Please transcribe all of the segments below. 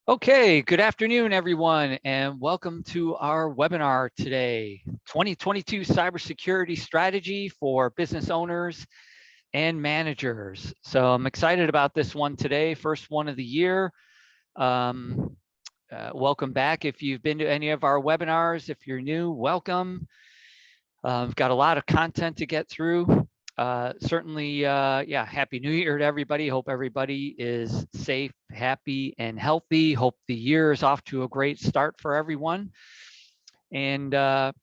Okay, good afternoon, everyone, and welcome to our webinar today, 2022 Cybersecurity Strategy for Business Owners and Managers. So I'm excited about this one today, first one of the year. Welcome back. If you've been to any of our webinars, if you're new, welcome. We've got a lot of content to get through. Certainly, Happy New Year to everybody. Hope everybody is safe, happy, and healthy. Hope the year is off to a great start for everyone. And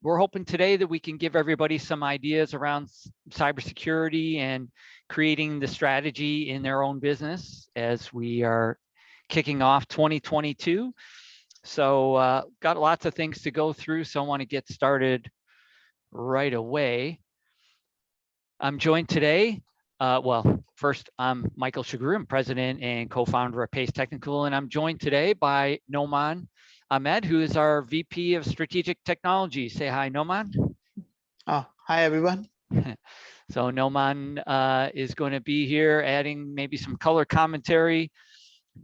we're hoping today that we can give everybody some ideas around cybersecurity and creating the strategy in their own business as we are kicking off 2022. So got lots of things to go through, so I want to get started right away. I'm joined today. First, I'm Michael Shagru. I'm president and co-founder of Pace Technical, and I'm joined today by Noman Ahmed, who is our VP of Strategic Technology. Say hi, Noman. Oh, hi, everyone. So Noman is going to be here adding maybe some color commentary,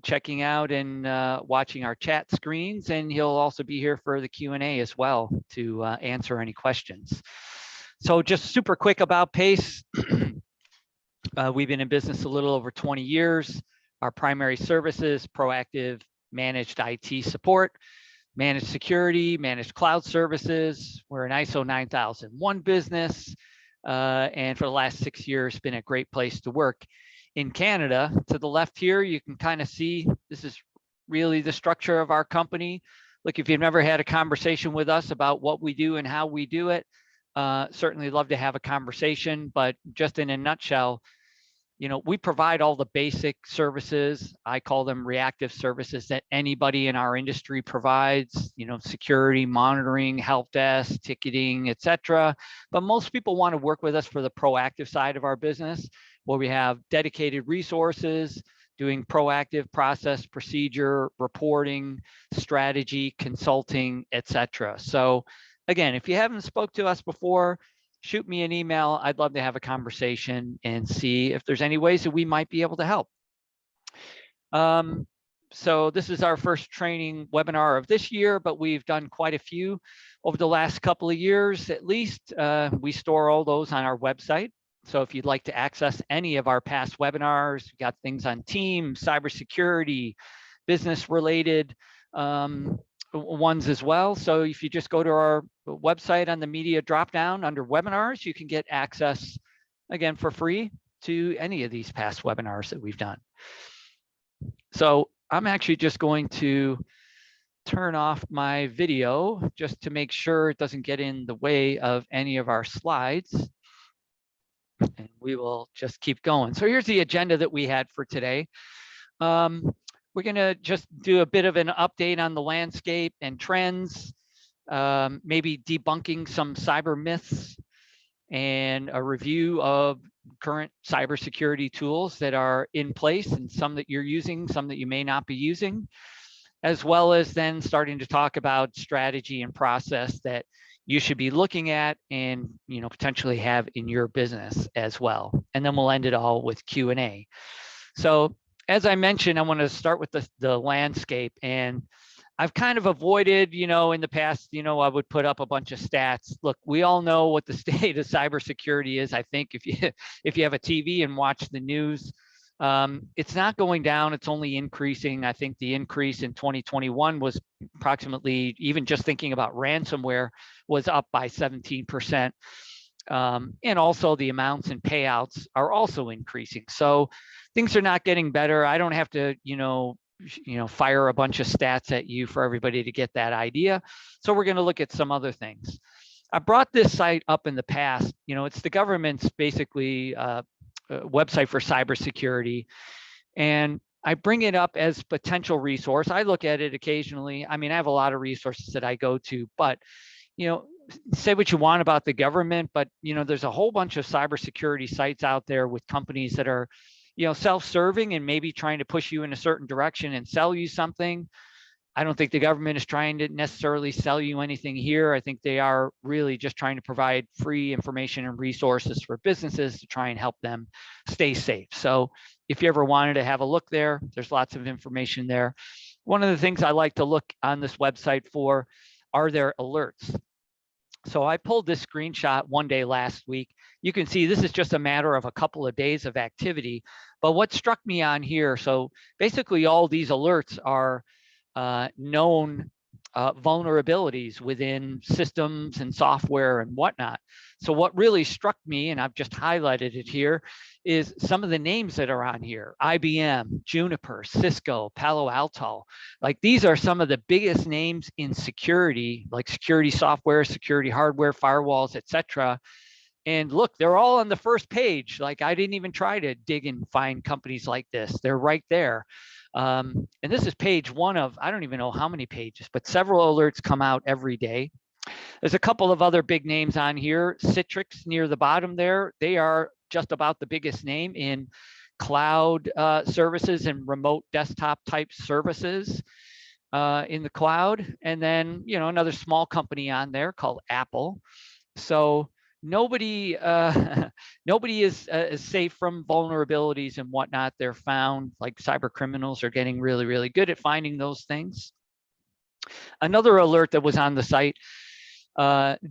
checking out and watching our chat screens, and he'll also be here for the Q&A as well to answer any questions. So just super quick about Pace. We've been in business a little over 20 years. Our primary services, proactive managed IT support, managed security, managed cloud services. We're an ISO 9001 business. And for the last 6 years, been a great place to work in Canada. To the left here, you can kind of see this is really the structure of our company. Look, if you've never had a conversation with us about what we do and how we do it, certainly love to have a conversation, but just in a nutshell, we provide all the basic services. I call them reactive services that anybody in our industry provides, security, monitoring, help desk, ticketing, etc. But most people want to work with us for the proactive side of our business, where we have dedicated resources doing proactive process, procedure, reporting, strategy, consulting, etc. So again, if you haven't spoke to us before, shoot me an email. I'd love to have a conversation and see if there's any ways that we might be able to help. So this is our first training webinar of this year, but we've done quite a few over the last couple of years, at least. We store all those on our website. So if you'd like to access any of our past webinars, we've got things on Teams, cybersecurity, business-related ones as well. So if you just go to our website on the media dropdown under webinars, you can get access, again, for free to any of these past webinars that we've done. So I'm actually just going to turn off my video just to make sure it doesn't get in the way of any of our slides. And we will just keep going. So here's the agenda that we had for today. We're going to just do a bit of an update on the landscape and trends, maybe debunking some cyber myths, and a review of current cybersecurity tools that are in place, and some that you're using, some that you may not be using, as well as then starting to talk about strategy and process that you should be looking at and potentially have in your business as well. And then we'll end it all with Q&A. So as I mentioned, I want to start with the landscape, and I've kind of avoided, in the past, I would put up a bunch of stats. Look, we all know what the state of cybersecurity is. I think if you have a TV and watch the news, it's not going down, it's only increasing. I think the increase in 2021 was approximately, even just thinking about ransomware, was up by 17%. And also the amounts and payouts are also increasing. So things are not getting better. I don't have to, fire a bunch of stats at you for everybody to get that idea. So we're going to look at some other things. I brought this site up in the past. It's the government's basically website for cybersecurity. And I bring it up as potential resource. I look at it occasionally. I mean, I have a lot of resources that I go to, but, say what you want about the government, but, there's a whole bunch of cybersecurity sites out there with companies that are, self-serving and maybe trying to push you in a certain direction and sell you something. I don't think the government is trying to necessarily sell you anything here. I think they are really just trying to provide free information and resources for businesses to try and help them stay safe. So if you ever wanted to have a look there, there's lots of information there. One of the things I like to look on this website for are their alerts. So I pulled this screenshot one day last week. You can see this is just a matter of a couple of days of activity. But what struck me on here, so basically all these alerts are known vulnerabilities within systems and software and whatnot. So what really struck me, and I've just highlighted it here, is some of the names that are on here: IBM, Juniper, Cisco, Palo Alto. Like, these are some of the biggest names in security, like security software, security hardware, firewalls, etc. And look, they're all on the first page. Like, I didn't even try to dig and find companies like this. They're right there. And this is page one of, I don't even know how many pages, but several alerts come out every day. There's a couple of other big names on here. Citrix near the bottom there. They are just about the biggest name in cloud services and remote desktop type services in the cloud. And then, another small company on there called Apple. So nobody nobody is safe from vulnerabilities and whatnot. They're found, like cyber criminals are getting really, really good at finding those things. Another alert that was on the site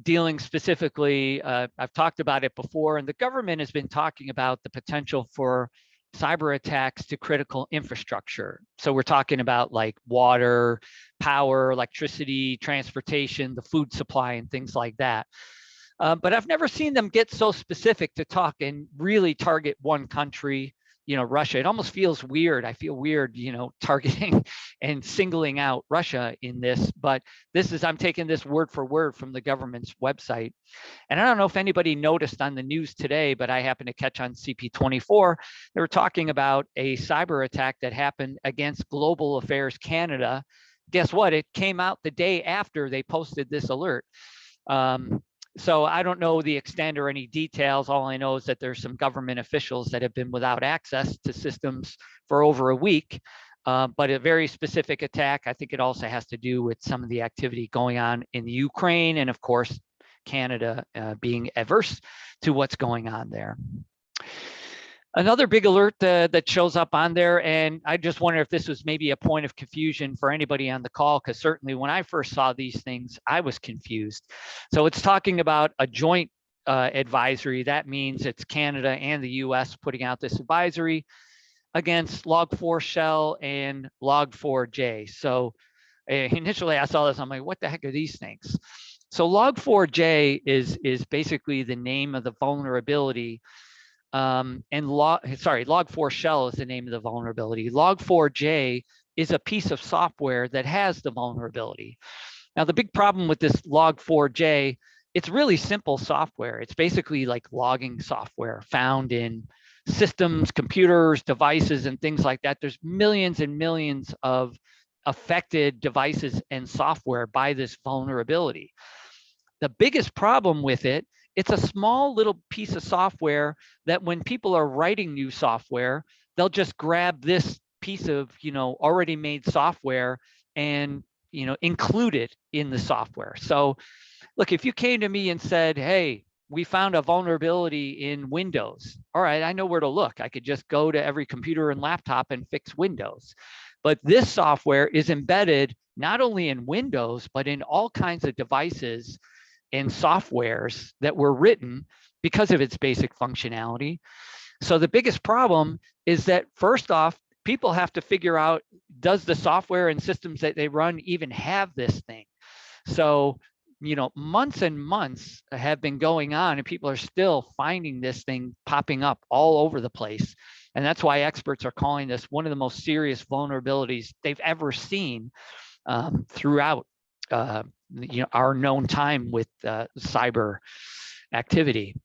dealing specifically, I've talked about it before, and the government has been talking about the potential for cyber attacks to critical infrastructure. So we're talking about like water, power, electricity, transportation, the food supply, and things like that. But I've never seen them get so specific to talk and really target one country, Russia. It almost feels weird. I feel weird, targeting and singling out Russia in this, but I'm taking this word for word from the government's website. And I don't know if anybody noticed on the news today, but I happened to catch on CP24, they were talking about a cyber attack that happened against Global Affairs Canada. Guess what? It came out the day after they posted this alert. So I don't know the extent or any details. All I know is that there's some government officials that have been without access to systems for over a week, but a very specific attack. I think it also has to do with some of the activity going on in the Ukraine, and of course, Canada being averse to what's going on there. Another big alert that shows up on there, and I just wonder if this was maybe a point of confusion for anybody on the call, because certainly when I first saw these things, I was confused. So it's talking about a joint advisory. That means it's Canada and the US putting out this advisory against Log4Shell and Log4j. So initially I saw this, I'm like, what the heck are these things? So Log4j is basically the name of the vulnerability. And Log4Shell is the name of the vulnerability. Log4j is a piece of software that has the vulnerability. Now, the big problem with this Log4j, it's really simple software. It's basically like logging software found in systems, computers, devices, and things like that. There's millions and millions of affected devices and software by this vulnerability. The biggest problem with it, it's a small little piece of software that when people are writing new software, they'll just grab this piece of, already made software and, include it in the software. So look, if you came to me and said, hey, we found a vulnerability in Windows. All right, I know where to look. I could just go to every computer and laptop and fix Windows. But this software is embedded not only in Windows, but in all kinds of devices and softwares that were written because of its basic functionality. So the biggest problem is that, first off, people have to figure out, does the software and systems that they run even have this thing? So, months and months have been going on and people are still finding this thing popping up all over the place. And that's why experts are calling this one of the most serious vulnerabilities they've ever seen throughout our known time with cyber activity.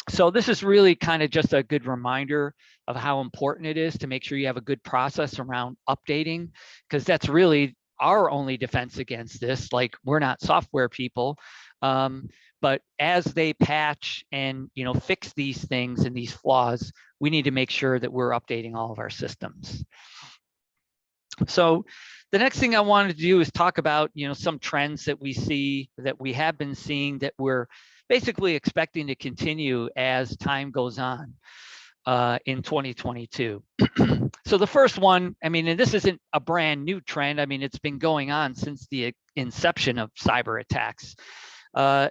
So this is really kind of just a good reminder of how important it is to make sure you have a good process around updating, because that's really our only defense against this. Like, we're not software people, but as they patch and fix these things and these flaws, we need to make sure that we're updating all of our systems. So the next thing I wanted to do is talk about, some trends that we see, that we have been seeing, that we're basically expecting to continue as time goes on. in 2022. So the first one, I mean, and this isn't a brand new trend. I mean, it's been going on since the inception of cyber attacks,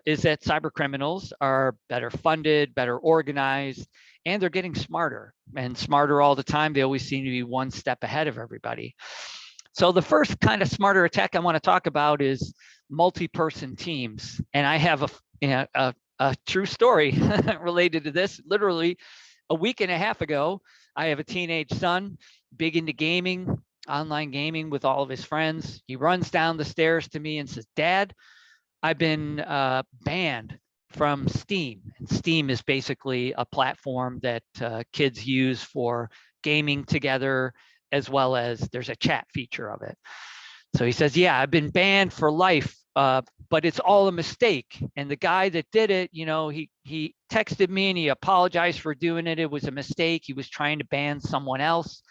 is that cyber criminals are better funded, better organized, and they're getting smarter and smarter all the time. They always seem to be one step ahead of everybody. So the first kind of smarter attack I want to talk about is MultiPerson Teams. And I have a true story related to this. Literally a week and a half ago, I have a teenage son, big into gaming, online gaming with all of his friends. He runs down the stairs to me and says, "Dad, I've been banned from Steam." And Steam is basically a platform that kids use for gaming together, as well as there's a chat feature of it. So he says, "Yeah, I've been banned for life, but it's all a mistake. And the guy that did it, you know, he texted me and he apologized for doing it. It was a mistake. He was trying to ban someone else,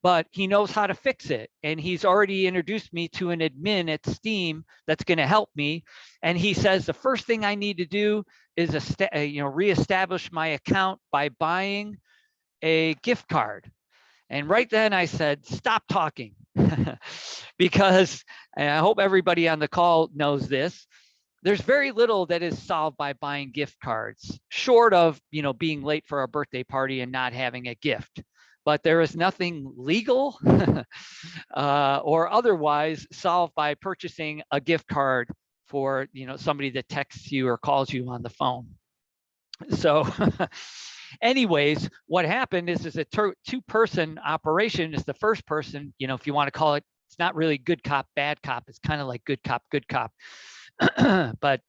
but he knows how to fix it. And he's already introduced me to an admin at Steam that's going to help me. And he says the first thing I need to do is reestablish my account by buying a gift card." And right then I said, "Stop talking," because, and I hope everybody on the call knows this, there's very little that is solved by buying gift cards, short of, you know, being late for a birthday party and not having a gift. But there is nothing legal or otherwise solved by purchasing a gift card for, you know, somebody that texts you or calls you on the phone. So anyways, what happened is a two-person operation. Is the first person, you know, if you want to call it, it's not really good cop, bad cop. It's kind of like good cop, good cop. But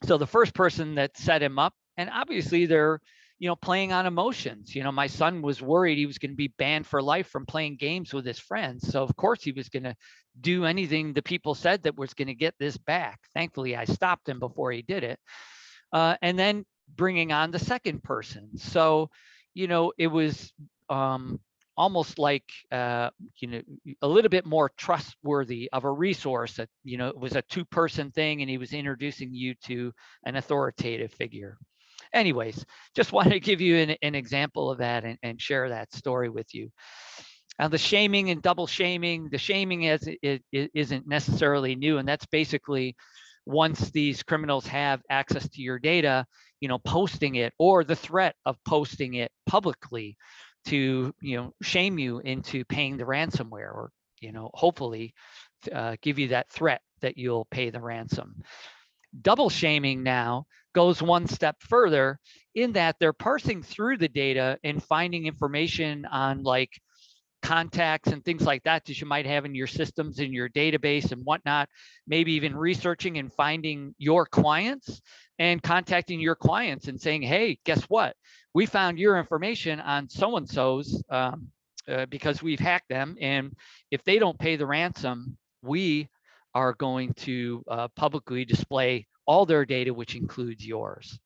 so the first person that set him up, and obviously they're, you know, playing on emotions. You know, my son was worried he was going to be banned for life from playing games with his friends. So of course he was going to do anything the people said that was going to get this back. Thankfully, I stopped him before he did it. And then bringing on the second person. So, you know, it was almost like, you know, a little bit more trustworthy of a resource that, you know, it was a two-person thing and he was introducing you to an authoritative figure. Anyways, just wanted to give you an example of that and share that story with you. Now, the shaming and double shaming, the shaming isn't necessarily new, and that's basically once these criminals have access to your data, you know, posting it or the threat of posting it publicly to, you know, shame you into paying the ransomware, or, you know, hopefully give you that threat that you'll pay the ransom. Double shaming now goes one step further in that they're parsing through the data and finding information on like contacts and things like that that you might have in your systems, in your database and whatnot, maybe even researching and finding your clients and contacting your clients and saying, "Hey, guess what? We found your information on so-and-so's because we've hacked them. And if they don't pay the ransom, we are going to publicly display all their data, which includes yours."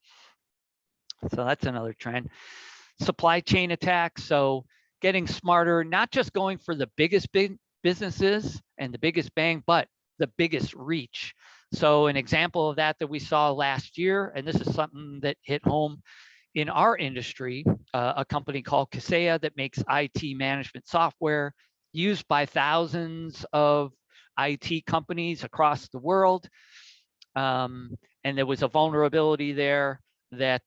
So that's another trend. Supply chain attacks. So getting smarter, not just going for the biggest big businesses and the biggest bang, but the biggest reach. So an example of that we saw last year, and this is something that hit home in our industry, a company called Kaseya that makes IT management software used by thousands of IT companies across the world. And there was a vulnerability there that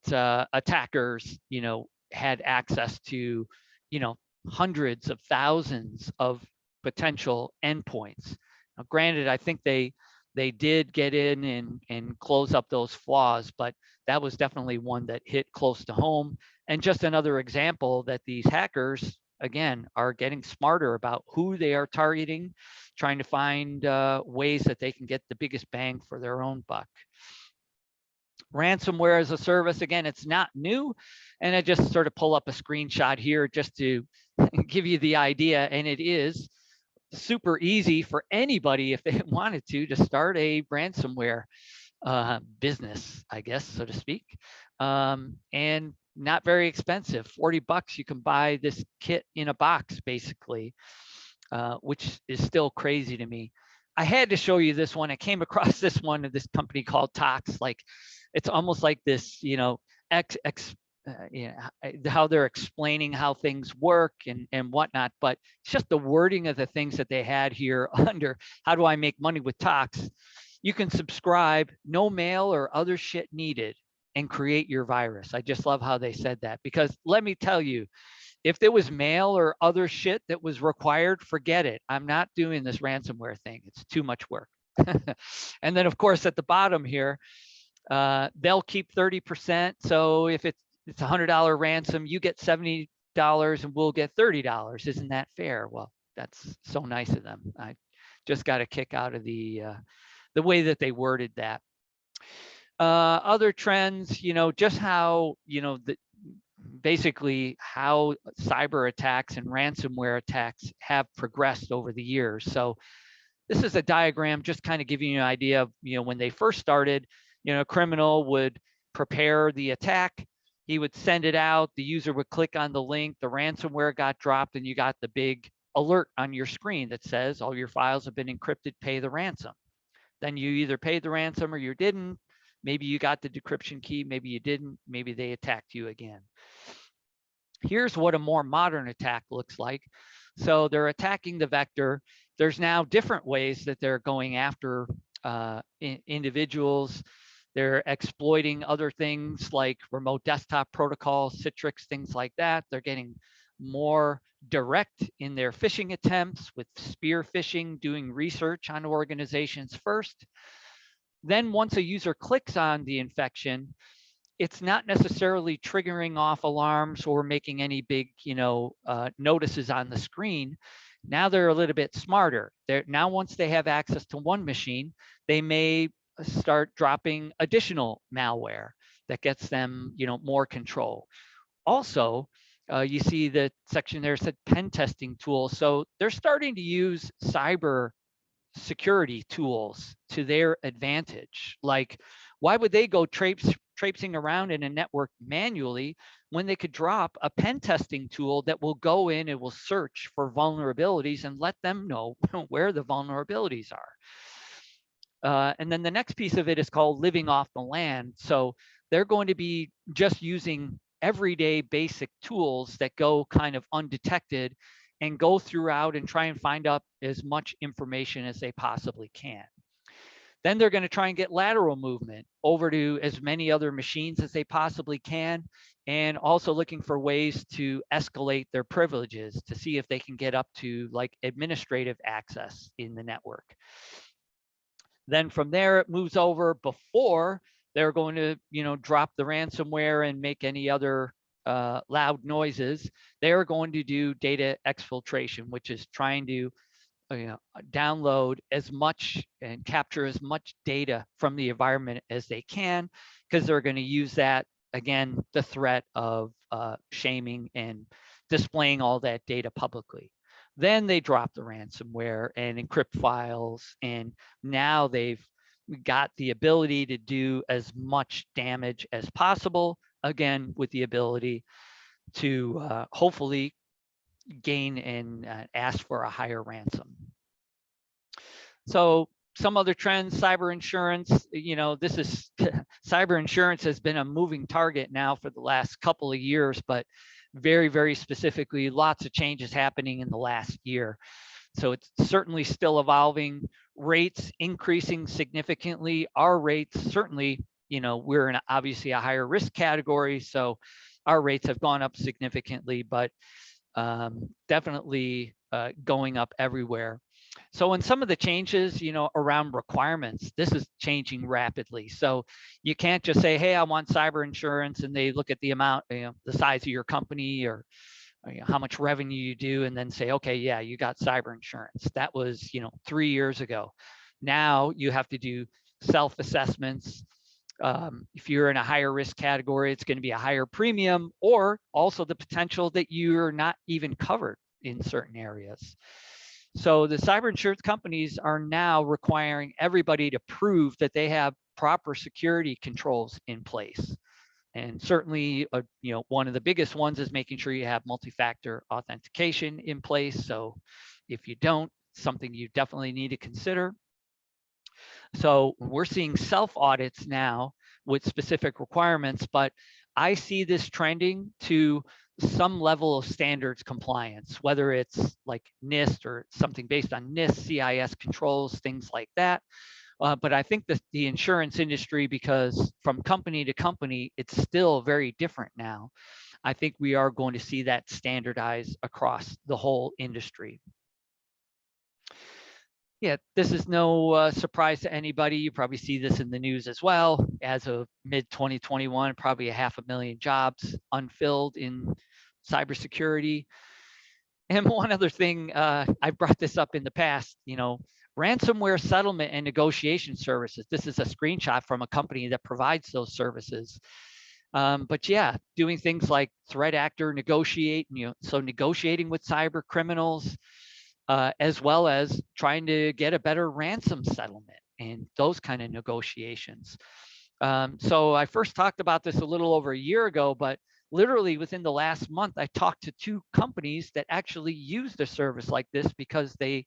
attackers, you know, had access to, you know, hundreds of thousands of potential endpoints. Now, granted, I think they did get in and close up those flaws, but that was definitely one that hit close to home. And just another example that these hackers, again, are getting smarter about who they are targeting, trying to find ways that they can get the biggest bang for their own buck. Ransomware as a service, again, it's not new. And I just sort of pull up a screenshot here just to give you the idea. And it is super easy for anybody, if they wanted to start a ransomware business, I guess, so to speak. And not very expensive. 40 bucks, you can buy this kit in a box, basically, which is still crazy to me. I had to show you this one. I came across this one of this company called Tox. Like, it's almost like this, you know, how they're explaining how things work and whatnot, but it's just the wording of the things that they had here under how do I make money with Tox. You can subscribe, no mail or other shit needed, and create your virus. I just love how they said that, because let me tell you, if there was mail or other shit that was required, forget it. I'm not doing this ransomware thing. It's too much work. And then of course at the bottom here, they'll keep 30%. So if it's a $100 ransom, you get $70 and we'll get $30. Isn't that fair? Well, that's so nice of them. I just got a kick out of the way that they worded that. Other trends, just how, basically how cyber attacks and ransomware attacks have progressed over the years. So this is a diagram just kind of giving you an idea of, when they first started, a criminal would prepare the attack, he would send it out, the user would click on the link, the ransomware got dropped, and you got the big alert on your screen that says all your files have been encrypted, pay the ransom. Then you either paid the ransom or you didn't. Maybe you got the decryption key, maybe you didn't, maybe they attacked you again. Here's what a more modern attack looks like. So they're attacking the vector. There's now different ways that they're going after individuals. They're exploiting other things like remote desktop protocols, Citrix, things like that. They're getting more direct in their phishing attempts with spear phishing, doing research on organizations first. Then once a user clicks on the infection, it's not necessarily triggering off alarms or making any big, notices on the screen. Now they're a little bit smarter. Now once they have access to one machine, they may start dropping additional malware that gets them, more control. Also, you see the section there said pen testing tools. So they're starting to use cyber security tools to their advantage. Like, why would they go traipsing around in a network manually when they could drop a pen testing tool that will go in and will search for vulnerabilities and let them know where the vulnerabilities are. And then the next piece of it is called living off the land. So they're going to be just using everyday basic tools that go kind of undetected and go throughout and try and find out as much information as they possibly can. Then they're going to try and get lateral movement over to as many other machines as they possibly can, and also looking for ways to escalate their privileges to see if they can get up to like administrative access in the network. Then from there, it moves over before they're going to, drop the ransomware and make any other loud noises. They're going to do data exfiltration, which is trying to download as much and capture as much data from the environment as they can, because they're going to use that, again, the threat of shaming and displaying all that data publicly. Then they drop the ransomware and encrypt files, and now they've got the ability to do as much damage as possible, again, with the ability to hopefully gain and ask for a higher ransom. So some other trends, cyber insurance, this is cyber insurance has been a moving target now for the last couple of years, but very, very specifically, lots of changes happening in the last year. So it's certainly still evolving, rates increasing significantly. Our rates certainly, we're in obviously a higher risk category, so our rates have gone up significantly, but definitely going up everywhere. So in some of the changes, around requirements, this is changing rapidly. So you can't just say, hey, I want cyber insurance, and they look at the amount, the size of your company or how much revenue you do, and then say, okay, yeah, you got cyber insurance. That was, 3 years ago. Now you have to do self-assessments. If you're in a higher risk category, it's going to be a higher premium, or also the potential that you're not even covered in certain areas. So the cyber insurance companies are now requiring everybody to prove that they have proper security controls in place. And certainly, one of the biggest ones is making sure you have multi-factor authentication in place. So if you don't, something you definitely need to consider. So we're seeing self audits now with specific requirements, but I see this trending to some level of standards compliance, whether it's like NIST or something based on NIST, CIS controls, things like that. But I think that the insurance industry, because from company to company, it's still very different now. I think we are going to see that standardize across the whole industry. Yeah, this is no surprise to anybody. You probably see this in the news as well. As of mid-2021, probably 500,000 jobs unfilled in cybersecurity. And one other thing, I've brought this up in the past, ransomware settlement and negotiation services. This is a screenshot from a company that provides those services. But yeah, doing things like threat actor negotiate, so negotiating with cyber criminals, as well as trying to get a better ransom settlement and those kind of negotiations. So I first talked about this a little over a year ago, but literally within the last month, I talked to 2 companies that actually used a service like this because they,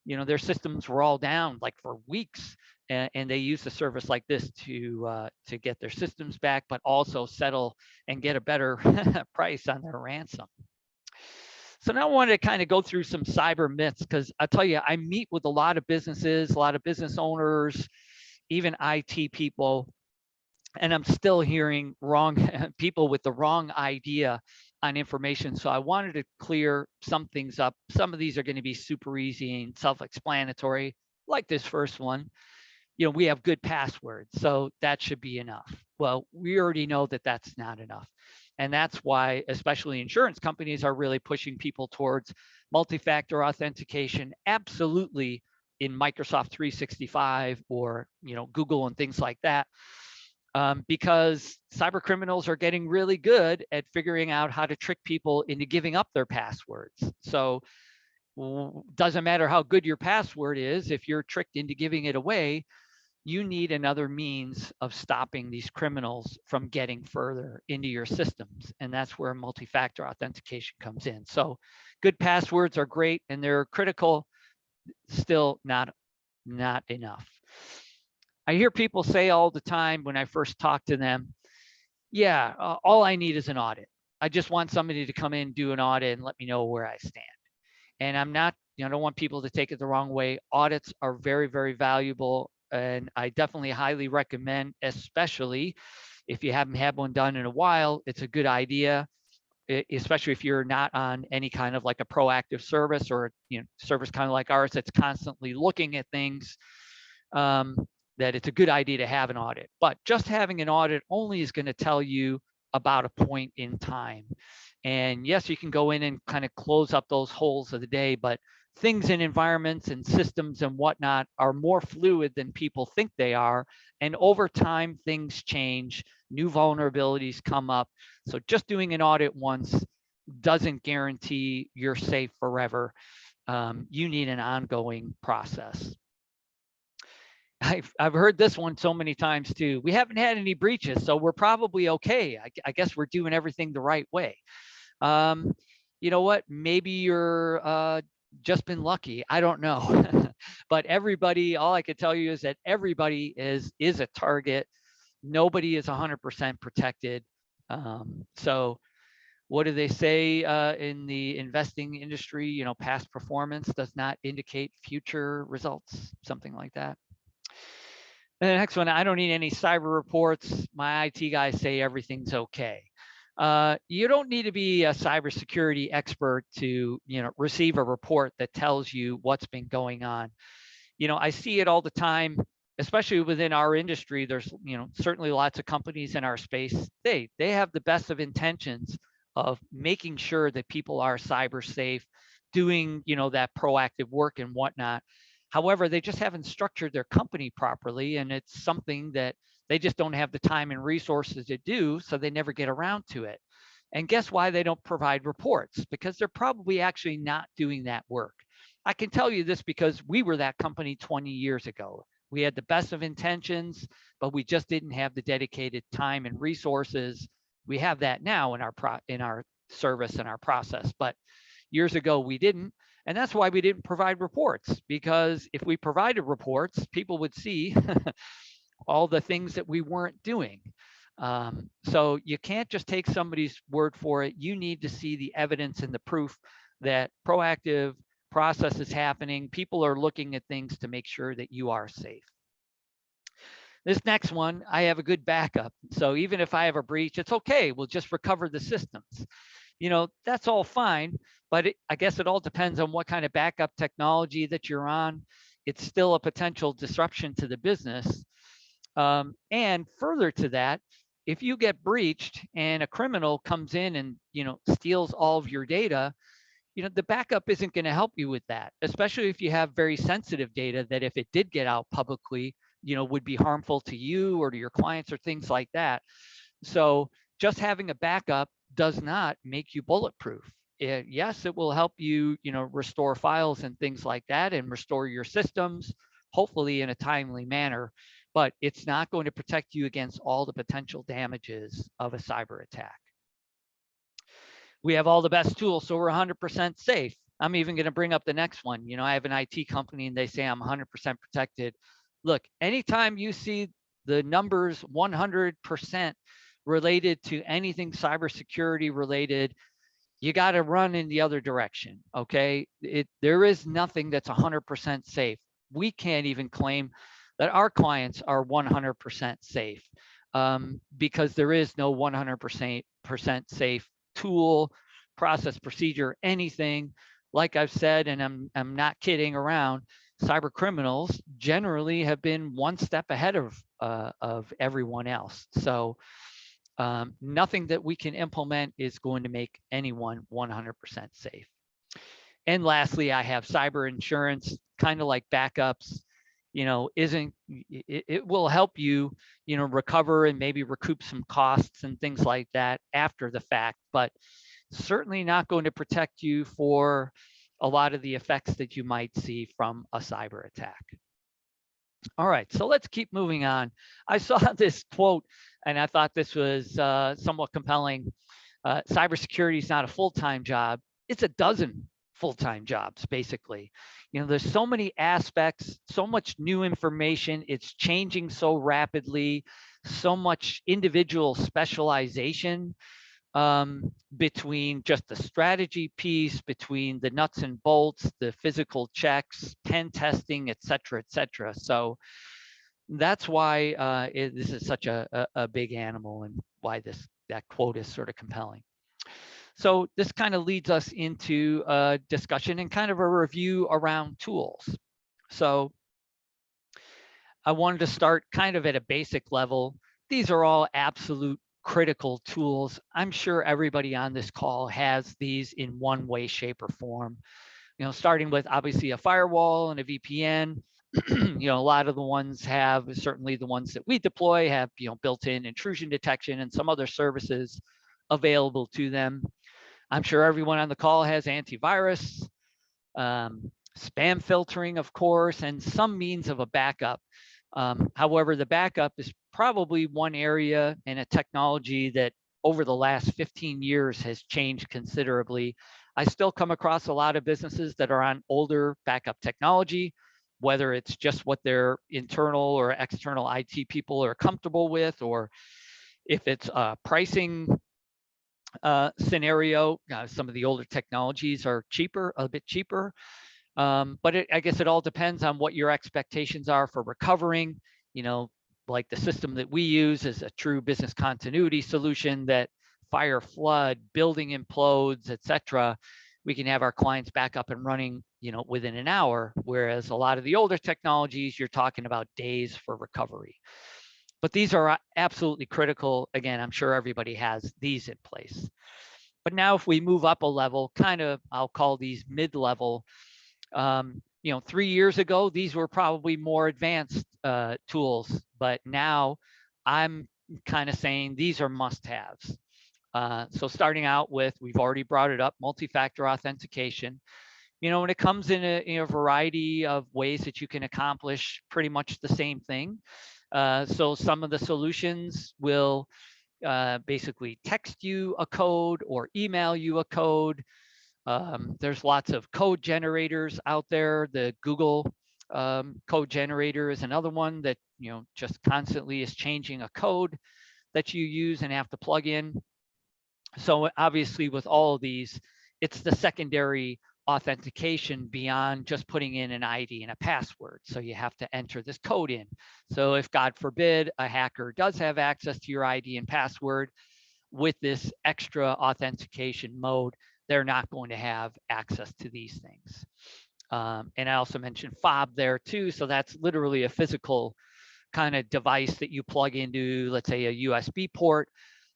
their systems were all down like for weeks, and they used a service like this to get their systems back, but also settle and get a better price on their ransom. So now I wanted to kind of go through some cyber myths, because I tell you, I meet with a lot of businesses, a lot of business owners, even IT people, and I'm still hearing wrong people with the wrong idea on information. So I wanted to clear some things up. Some of these are going to be super easy and self-explanatory, like this first one. We have good passwords, so that should be enough. Well, we already know that that's not enough. And that's why, especially insurance companies, are really pushing people towards multi-factor authentication, absolutely, in Microsoft 365 or Google and things like that, because cyber criminals are getting really good at figuring out how to trick people into giving up their passwords. So doesn't matter how good your password is, if you're tricked into giving it away, you need another means of stopping these criminals from getting further into your systems. And that's where multi-factor authentication comes in. So good passwords are great and they're critical, still not enough. I hear people say all the time when I first talk to them, yeah, all I need is an audit. I just want somebody to come in, do an audit and let me know where I stand. And I'm not, I don't want people to take it the wrong way. Audits are very, very valuable. And I definitely highly recommend, especially if you haven't had one done in a while, it's a good idea, especially if you're not on any kind of like a proactive service or service kind of like ours that's constantly looking at things, that it's a good idea to have an audit. But just having an audit only is going to tell you about a point in time. And yes, you can go in and kind of close up those holes of the day, but things in environments and systems and whatnot are more fluid than people think they are. And over time, things change, new vulnerabilities come up. So just doing an audit once doesn't guarantee you're safe forever. You need an ongoing process. I've heard this one so many times too. We haven't had any breaches, so we're probably okay. I guess we're doing everything the right way. You know what? Maybe you're just been lucky. I don't know. But everybody, all I could tell you is that everybody is a target. Nobody is 100% protected. So what do they say in the investing industry? Past performance does not indicate future results, something like that. And the next one, I don't need any cyber reports. My IT guys say everything's okay. You don't need to be a cybersecurity expert to, receive a report that tells you what's been going on. I see it all the time, especially within our industry. There's, certainly lots of companies in our space. They have the best of intentions of making sure that people are cyber safe, doing, that proactive work and whatnot. However, they just haven't structured their company properly, and it's something that they just don't have the time and resources to do, so they never get around to it. And guess why they don't provide reports? Because they're probably actually not doing that work. I can tell you this because we were that company 20 years ago. We had the best of intentions, but we just didn't have the dedicated time and resources. We have that now in our service and our process, but years ago we didn't. And that's why we didn't provide reports, because if we provided reports, people would see all the things that we weren't doing. So you can't just take somebody's word for it. You need to see the evidence and the proof that proactive process is happening. People are looking at things to make sure that you are safe. This next one, I have a good backup. So even if I have a breach, it's okay. We'll just recover the systems. That's all fine, but I guess it all depends on what kind of backup technology that you're on. It's still a potential disruption to the business. And further to that, if you get breached and a criminal comes in and, steals all of your data, the backup isn't going to help you with that, especially if you have very sensitive data that if it did get out publicly, would be harmful to you or to your clients or things like that. So just having a backup does not make you bulletproof. Yes, it will help you, restore files and things like that and restore your systems, hopefully in a timely manner, but it's not going to protect you against all the potential damages of a cyber attack. We have all the best tools, so we're 100% safe. I'm even going to bring up the next one. I have an IT company and they say I'm 100% protected. Look, anytime you see the numbers 100% related to anything cybersecurity related, you got to run in the other direction. Okay. There is nothing that's 100% safe. We can't even claim that our clients are 100% safe because there is no 100% safe tool, process, procedure, anything. Like I've said, and I'm not kidding around, cyber criminals generally have been one step ahead of everyone else. So nothing that we can implement is going to make anyone 100% safe. And lastly, I have cyber insurance, kind of like backups. It will help you, recover and maybe recoup some costs and things like that after the fact, but certainly not going to protect you for a lot of the effects that you might see from a cyber attack. All right, so let's keep moving on. I saw this quote and I thought this was somewhat compelling. Cybersecurity is not a full-time job. It's a dozen full-time jobs, basically. There's so many aspects, so much new information. It's changing so rapidly, so much individual specialization between just the strategy piece, between the nuts and bolts, the physical checks, pen testing, et cetera, et cetera. So that's why this is such a big animal and why that quote is sort of compelling. So this kind of leads us into a discussion and kind of a review around tools. So I wanted to start kind of at a basic level. These are all absolute critical tools. I'm sure everybody on this call has these in one way, shape, or form. Starting with obviously a firewall and a VPN. A lot of the ones have, certainly the ones that we deploy have, built-in intrusion detection and some other services available to them. I'm sure everyone on the call has antivirus, spam filtering, of course, and some means of a backup. However, the backup is probably one area and a technology that over the last 15 years has changed considerably. I still come across a lot of businesses that are on older backup technology, whether it's just what their internal or external IT people are comfortable with, or if it's a pricing scenario. Some of the older technologies are cheaper, a bit cheaper. But I guess it all depends on what your expectations are for recovering. Like the system that we use is a true business continuity solution that fire, flood, building implodes, et cetera, we can have our clients back up and running, within an hour. Whereas a lot of the older technologies, you're talking about days for recovery. But these are absolutely critical. Again, I'm sure everybody has these in place. But now if we move up a level, kind of, I'll call these mid-level. 3 years ago, these were probably more advanced tools, but now I'm kind of saying these are must-haves. So starting out with, we've already brought it up, multi-factor authentication. When it comes in a variety of ways that you can accomplish pretty much the same thing. So some of the solutions will basically text you a code or email you a code. There's lots of code generators out there. The Google code generator is another one that just constantly is changing a code. that you use and have to plug in. So obviously with all of these, it's the secondary authentication beyond just putting in an ID and a password. So you have to enter this code in. So if God forbid a hacker does have access to your ID and password with this extra authentication mode, they're not going to have access to these things. And I also mentioned fob there too. So that's literally a physical kind of device that you plug into, let's say a USB port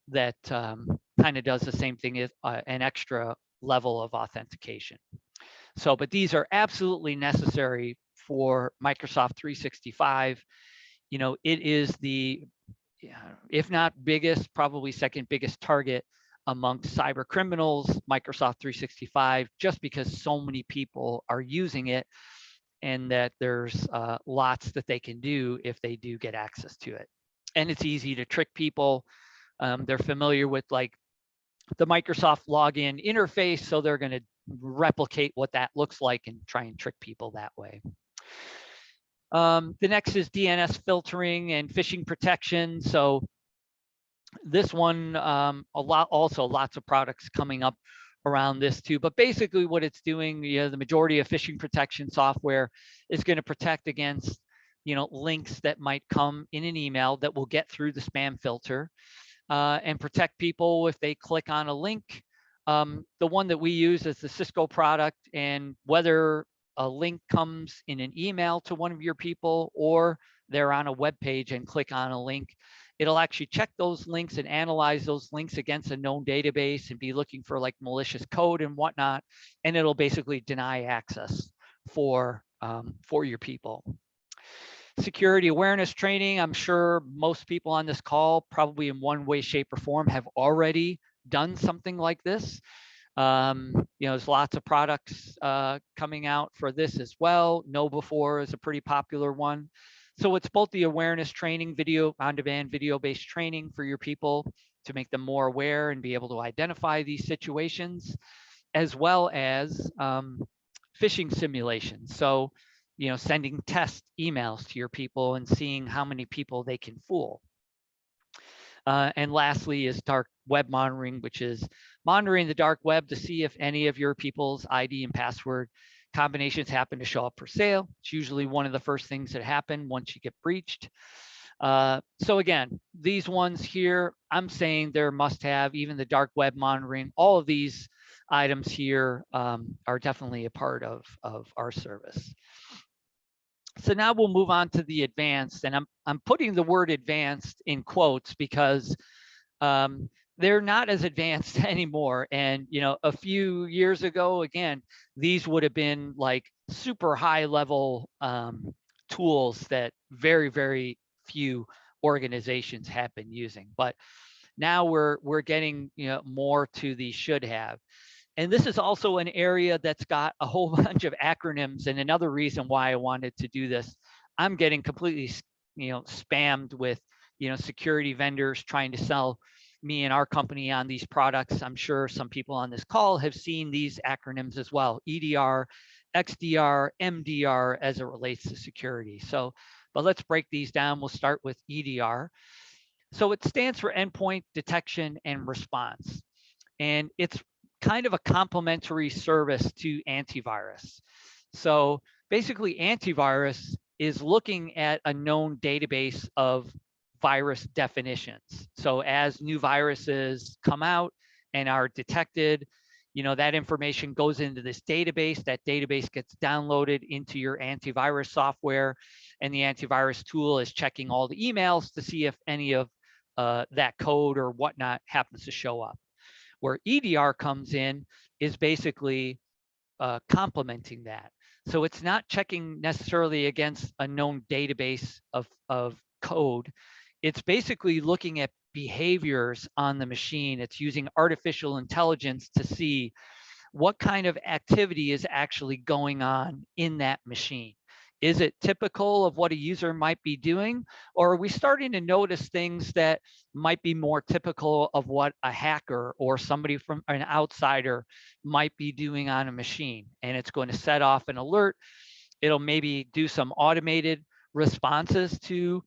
that kind of does the same thing as an extra level of authentication. So, but these are absolutely necessary for Microsoft 365. You know, it is the, if not biggest, probably second biggest target amongst cyber criminals, Microsoft 365, just because so many people are using it, and that there's lots that they can do if they do get access to it. And it's easy to trick people. They're familiar with like the Microsoft login interface, so they're going to replicate what that looks like and try and trick people that way. The next is DNS filtering and phishing protection. So this one, also lots of products coming up around this too. But basically what it's doing, the majority of phishing protection software is going to protect against, links that might come in an email that will get through the spam filter, and protect people if they click on a link. The one that we use is the Cisco product, and whether a link comes in an email to one of your people or they're on a web page and click on a link, it'll actually check those links and analyze those links against a known database and be looking for like malicious code and whatnot, and it'll basically deny access for your people. Security awareness training. I'm sure most people on this call probably in one way, shape, or form have already done something like this. There's lots of products coming out for this as well. KnowBe4 is a pretty popular one. So it's both the awareness training, video on-demand, video-based training for your people to make them more aware and be able to identify these situations, as well as phishing simulations. So, sending test emails to your people and seeing how many people they can fool. And lastly is dark web monitoring, which is monitoring the dark web to see if any of your people's ID and password combinations happen to show up for sale. It's usually one of the first things that happen once you get breached. So again, these ones here, I'm saying they're must-have. Even the dark web monitoring, all of these items here are definitely a part of our service. So now we'll move on to the advanced, and I'm putting the word advanced in quotes because they're not as advanced anymore. And a few years ago, again, these would have been like super high level tools that very, very few organizations have been using. But now we're getting more to the should have. And this is also an area that's got a whole bunch of acronyms. And another reason why I wanted to do this, I'm getting completely, spammed with, security vendors trying to sell me and our company on these products. I'm sure some people on this call have seen these acronyms as well: EDR, XDR, MDR, as it relates to security. So, but let's break these down. We'll start with EDR. So it stands for Endpoint Detection and Response. And it's kind of a complementary service to antivirus. So basically antivirus is looking at a known database of virus definitions. So as new viruses come out and are detected, that information goes into this database. That database gets downloaded into your antivirus software, and the antivirus tool is checking all the emails to see if any of that code or whatnot happens to show up. Where EDR comes in is basically complementing that. So it's not checking necessarily against a known database of code. It's basically looking at behaviors on the machine. It's using artificial intelligence to see what kind of activity is actually going on in that machine. Is it typical of what a user might be doing? Or are we starting to notice things that might be more typical of what a hacker or somebody from an outsider might be doing on a machine? And it's going to set off an alert. It'll maybe do some automated responses to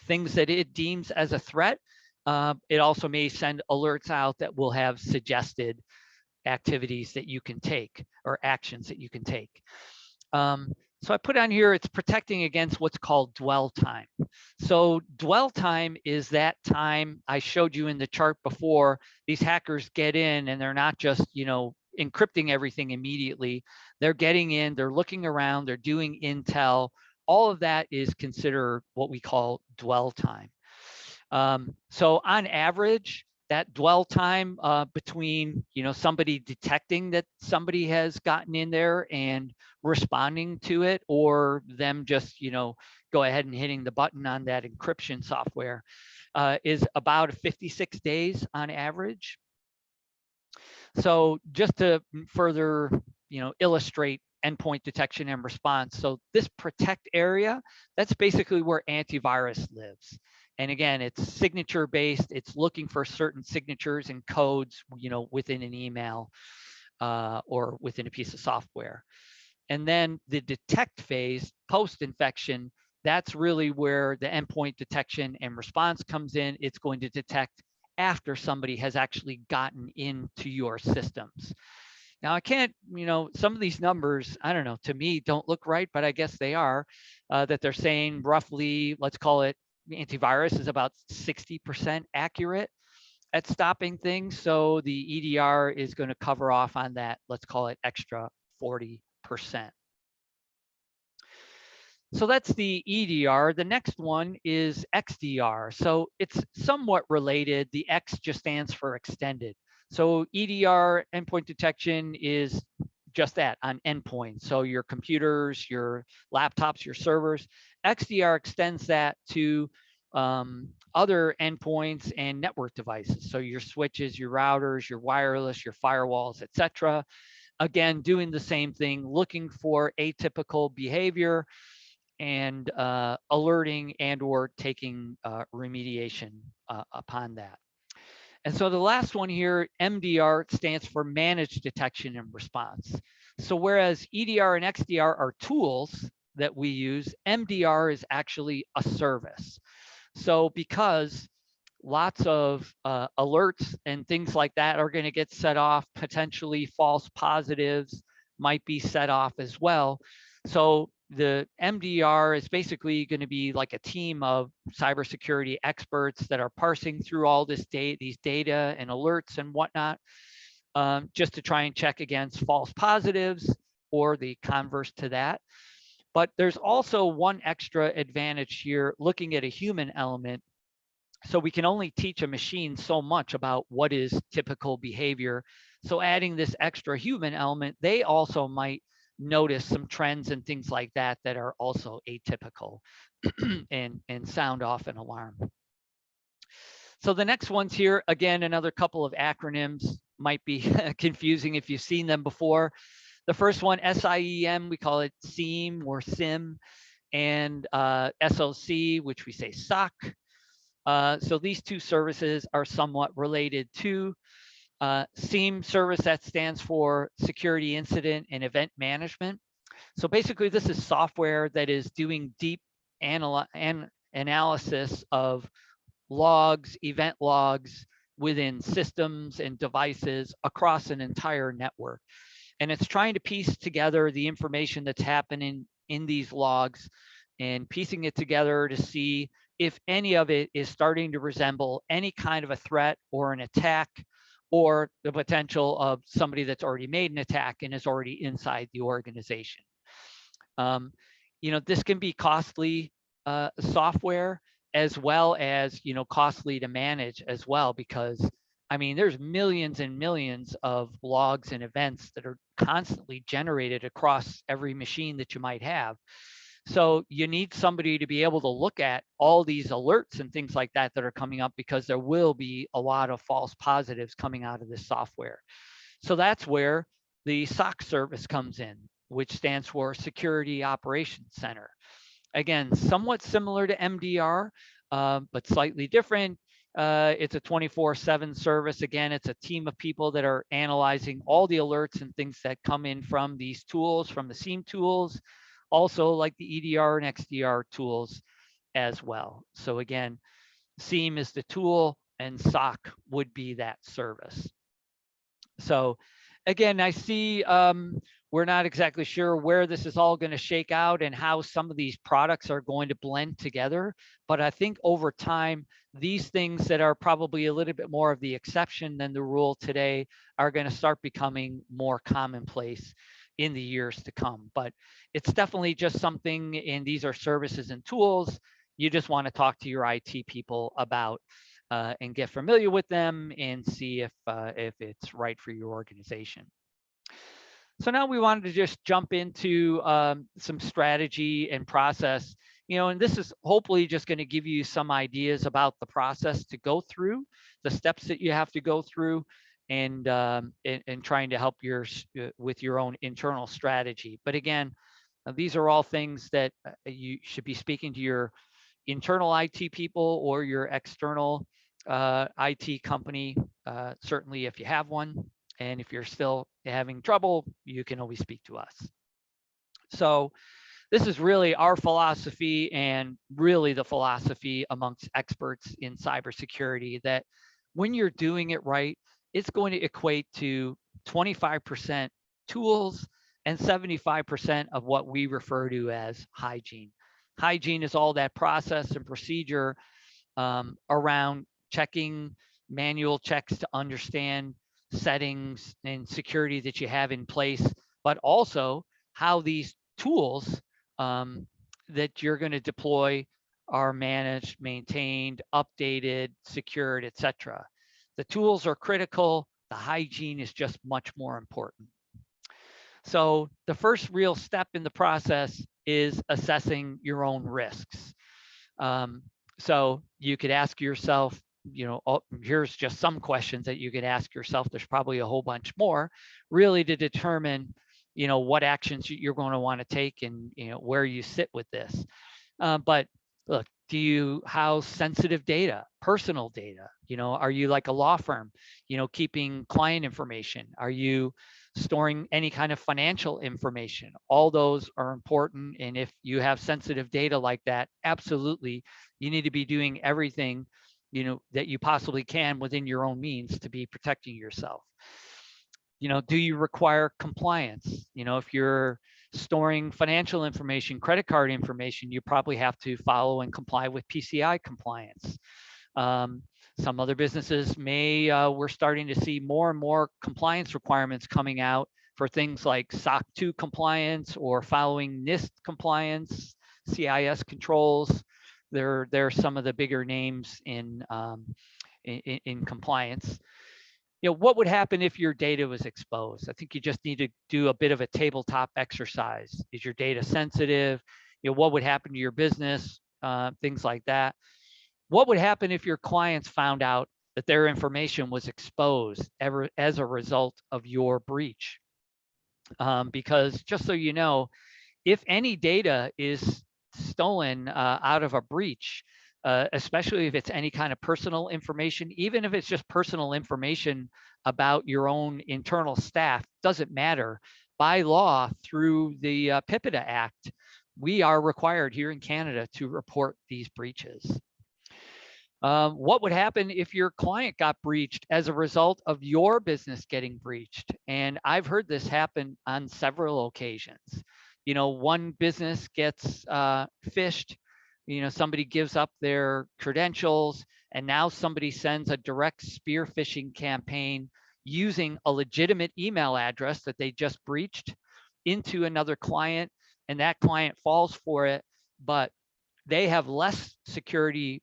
things that it deems as a threat. It also may send alerts out that will have suggested activities that you can take or actions that you can take. So I put on here, it's protecting against what's called dwell time. So dwell time is that time I showed you in the chart before. These hackers get in and they're not just, encrypting everything immediately. They're getting in, they're looking around, they're doing intel. All of that is considered what we call dwell time. So on average, that dwell time between somebody detecting that somebody has gotten in there and responding to it, or them just go ahead and hitting the button on that encryption software, is about 56 days on average. So just to further illustrate endpoint detection and response, so this protect area, that's basically where antivirus lives. And again, it's signature based. It's looking for certain signatures and codes, within an email or within a piece of software. And then the detect phase, post-infection, that's really where the endpoint detection and response comes in. It's going to detect after somebody has actually gotten into your systems. Now, I can't, some of these numbers, I don't know, to me don't look right, but I guess they are, that they're saying roughly, let's call it, antivirus is about 60% accurate at stopping things. So the EDR is going to cover off on that, let's call it extra 40%. So that's the EDR. The next one is XDR. So it's somewhat related. The X just stands for extended. So EDR, endpoint detection, is just that, on endpoint. So your computers, your laptops, your servers. XDR extends that to other endpoints and network devices. So your switches, your routers, your wireless, your firewalls, etc. Again, doing the same thing, looking for atypical behavior and alerting and or taking remediation upon that. And so the last one here, MDR, stands for Managed Detection and Response. So whereas EDR and XDR are tools that we use, MDR is actually a service. So because lots of alerts and things like that are going to get set off, potentially false positives might be set off as well. So the MDR is basically going to be like a team of cybersecurity experts that are parsing through all this these data and alerts and whatnot, just to try and check against false positives or the converse to that. But there's also one extra advantage here, looking at a human element. So we can only teach a machine so much about what is typical behavior. So adding this extra human element, they also might notice some trends and things like that that are also atypical and sound off an alarm. So the next one's here, again, another couple of acronyms, might be confusing if you've seen them before. The first one, SIEM, we call it SIEM or SIM, and SOC, which we say SOC. So these two services are somewhat related to SIEM service, that stands for Security Incident and Event Management. So basically, this is software that is doing deep analysis of logs, event logs within systems and devices across an entire network. And it's trying to piece together the information that's happening in these logs and piecing it together to see if any of it is starting to resemble any kind of a threat or an attack, or the potential of somebody that's already made an attack and is already inside the organization. This can be costly software, as well as costly to manage as well, because there's millions and millions of logs and events that are constantly generated across every machine that you might have. So you need somebody to be able to look at all these alerts and things like that that are coming up, because there will be a lot of false positives coming out of this software. So that's where the SOC service comes in, which stands for Security Operations Center. Again, somewhat similar to MDR, but slightly different. It's a 24/7 service. Again, it's a team of people that are analyzing all the alerts and things that come in from these tools, from the SIEM tools, also like the EDR and XDR tools, as well. So again, SIEM is the tool and SOC would be that service. So again, I see we're not exactly sure where this is all going to shake out and how some of these products are going to blend together. But I think over time, these things that are probably a little bit more of the exception than the rule today are going to start becoming more commonplace in the years to come. But it's definitely just something, and these are services and tools you just want to talk to your IT people about. And get familiar with them and see if it's right for your organization. So now we wanted to just jump into some strategy and process, and this is hopefully just going to give you some ideas about the process to go through, the steps that you have to go through, and trying to help with your own internal strategy. But again, these are all things that you should be speaking to your internal IT people or your external IT company, certainly if you have one. And if you're still having trouble, you can always speak to us. So this is really our philosophy and really the philosophy amongst experts in cybersecurity that when you're doing it right, it's going to equate to 25% tools and 75% of what we refer to as hygiene. Hygiene is all that process and procedure around checking manual checks to understand settings and security that you have in place, but also how these tools that you're going to deploy are managed, maintained, updated, secured, etc. The tools are critical. The hygiene is just much more important. So the first real step in the process is assessing your own risks. So you could ask yourself, here's just some questions that you could ask yourself. There's probably a whole bunch more, really, to determine, what actions you're going to want to take and, where you sit with this. But look, do you house sensitive data, personal data? Are you like a law firm, keeping client information? Are you storing any kind of financial information? All those are important. And if you have sensitive data like that, absolutely, you need to be doing everything, that you possibly can within your own means to be protecting yourself. Do you require compliance? If you're storing financial information, credit card information, you probably have to follow and comply with PCI compliance. Some other businesses we're starting to see more and more compliance requirements coming out for things like SOC 2 compliance or following NIST compliance, CIS controls. They're some of the bigger names in compliance. What would happen if your data was exposed? I think you just need to do a bit of a tabletop exercise. Is your data sensitive? What would happen to your business? Things like that. What would happen if your clients found out that their information was exposed as a result of your breach? Because just so you know, if any data is stolen out of a breach, especially if it's any kind of personal information, even if it's just personal information about your own internal staff, doesn't matter. By law, through the PIPEDA Act, we are required here in Canada to report these breaches. What would happen if your client got breached as a result of your business getting breached? And I've heard this happen on several occasions. One business gets phished, somebody gives up their credentials, and now somebody sends a direct spear phishing campaign using a legitimate email address that they just breached into another client, and that client falls for it, but they have less security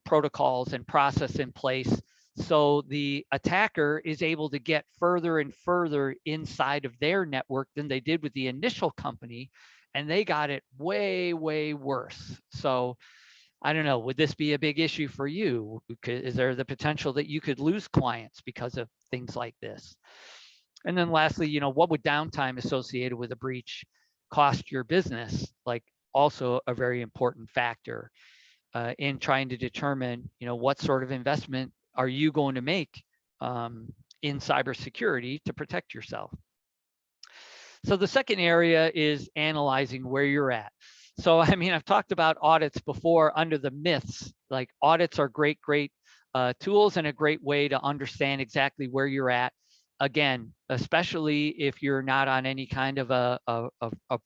protocols and process in place. So the attacker is able to get further and further inside of their network than they did with the initial company. And they got it way, way worse. So I don't know, would this be a big issue for you? Is there the potential that you could lose clients because of things like this? And then lastly, what would downtime associated with a breach cost your business? Like, also a very important factor in trying to determine, what sort of investment are you going to make in cybersecurity to protect yourself. So the second area is analyzing where you're at. So, I mean, I've talked about audits before under the myths. Like audits are great tools and a great way to understand exactly where you're at. Again, especially if you're not on any kind of a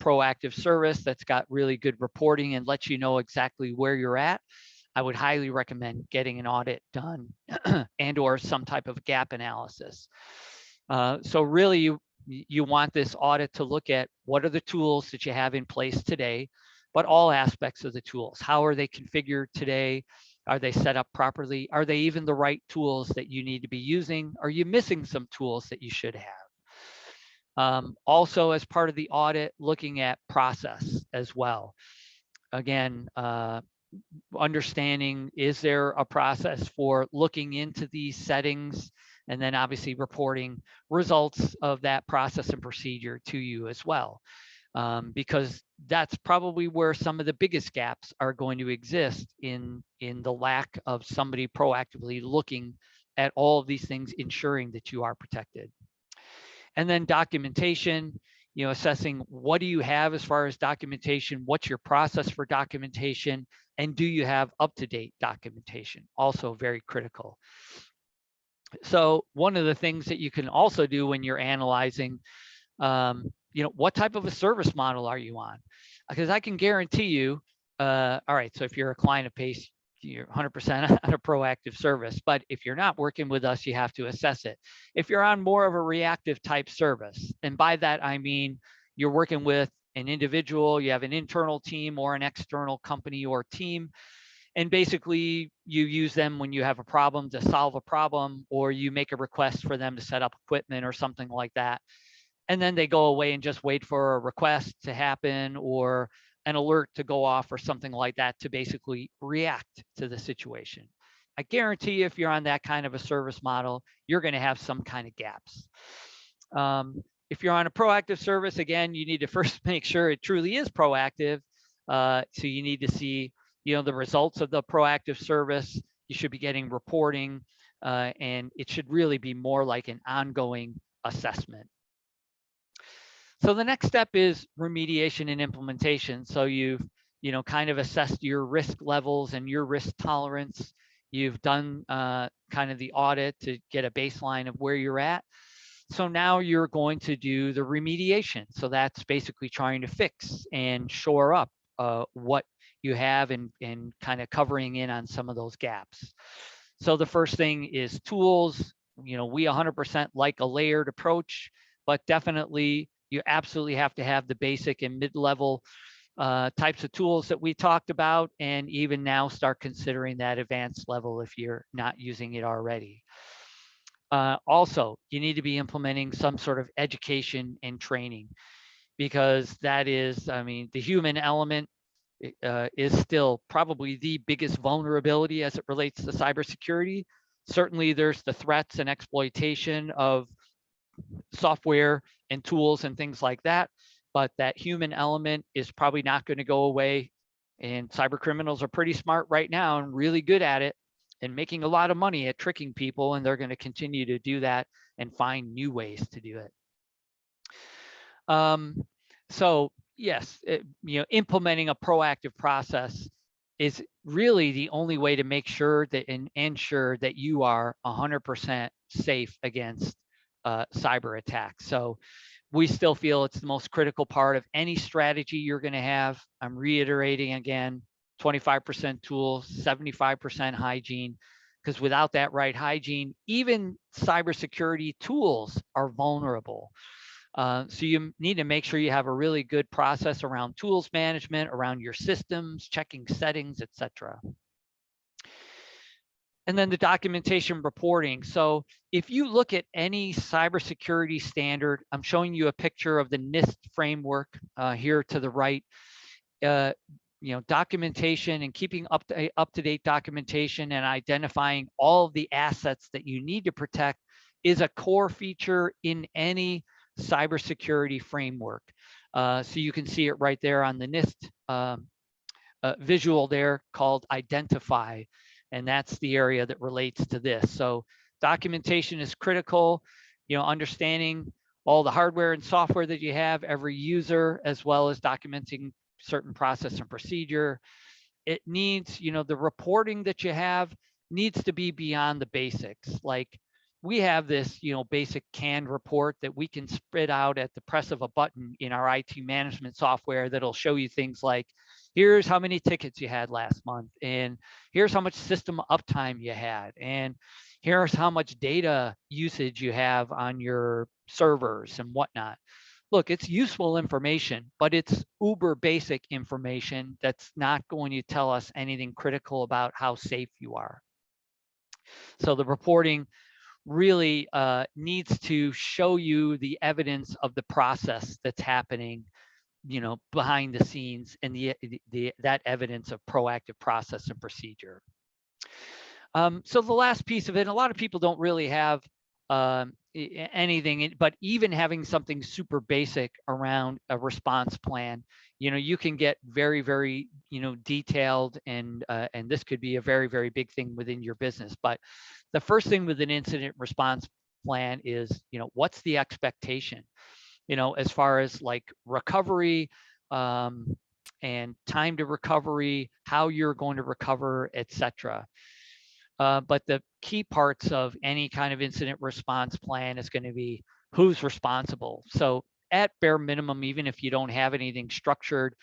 proactive service that's got really good reporting and lets you know exactly where you're at. I would highly recommend getting an audit done and or some type of gap analysis. So really, you want this audit to look at what are the tools that you have in place today, but all aspects of the tools. How are they configured today? Are they set up properly? Are they even the right tools that you need to be using? Are you missing some tools that you should have? Also, as part of the audit, looking at process as well. Again, understanding, is there a process for looking into these settings and then obviously reporting results of that process and procedure to you as well. Because that's probably where some of the biggest gaps are going to exist in the lack of somebody proactively looking at all of these things, ensuring that you are protected. And then documentation, assessing what do you have as far as documentation, what's your process for documentation, and do you have up-to-date documentation? Also very critical. So one of the things that you can also do when you're analyzing, what type of a service model are you on? Because I can guarantee you, all right, so if you're a client of PACE, you're 100% on a proactive service, but if you're not working with us, you have to assess it. If you're on more of a reactive type service, and by that, I mean, you're working with an individual, you have an internal team or an external company or team, and basically you use them when you have a problem to solve a problem, or you make a request for them to set up equipment or something like that. And then they go away and just wait for a request to happen or an alert to go off or something like that to basically react to the situation. I guarantee you, if you're on that kind of a service model, you're going to have some kind of gaps. If you're on a proactive service, again, you need to first make sure it truly is proactive. So you need to see, the results of the proactive service. You should be getting reporting, and it should really be more like an ongoing assessment. So the next step is remediation and implementation. So you've, kind of assessed your risk levels and your risk tolerance. You've done kind of the audit to get a baseline of where you're at. So now you're going to do the remediation. So that's basically trying to fix and shore up what you have and kind of covering in on some of those gaps. So the first thing is tools. We 100% like a layered approach, but definitely you absolutely have to have the basic and mid-level types of tools that we talked about, and even now start considering that advanced level if you're not using it already. Also, you need to be implementing some sort of education and training, because that is, the human element is still probably the biggest vulnerability as it relates to cybersecurity. Certainly, there's the threats and exploitation of software and tools and things like that, but that human element is probably not going to go away. And cyber criminals are pretty smart right now and really good at it and making a lot of money at tricking people, and they're going to continue to do that and find new ways to do it. So yes, implementing a proactive process is really the only way to make sure that and ensure that you are 100% safe against cyber attacks. So we still feel it's the most critical part of any strategy you're going to have. I'm reiterating again, 25% tools, 75% hygiene, because without that right hygiene, even cybersecurity tools are vulnerable. So you need to make sure you have a really good process around tools management, around your systems, checking settings, etc. And then the documentation reporting. So if you look at any cybersecurity standard, I'm showing you a picture of the NIST framework here to the right. Documentation and keeping up-to-date documentation and identifying all of the assets that you need to protect is a core feature in any cybersecurity framework. So you can see it right there on the NIST visual there called Identify. And that's the area that relates to this. So documentation is critical, understanding all the hardware and software that you have, every user, as well as documenting certain process and procedure. It needs, the reporting that you have needs to be beyond the basics. Like we have this, basic canned report that we can spit out at the press of a button in our IT management software that'll show you things like, here's how many tickets you had last month, and here's how much system uptime you had, and here's how much data usage you have on your servers and whatnot. Look, it's useful information, but it's uber basic information that's not going to tell us anything critical about how safe you are. So the reporting really needs to show you the evidence of the process that's happening, behind the scenes, and that evidence of proactive process and procedure. So the last piece of it, a lot of people don't really have anything, but even having something super basic around a response plan, you can get very, very, detailed, and this could be a very, very big thing within your business. But the first thing with an incident response plan is, what's the expectation, as far as like recovery, and time to recovery, how you're going to recover, etc. But the key parts of any kind of incident response plan is going to be who's responsible. So at bare minimum, even if you don't have anything structured,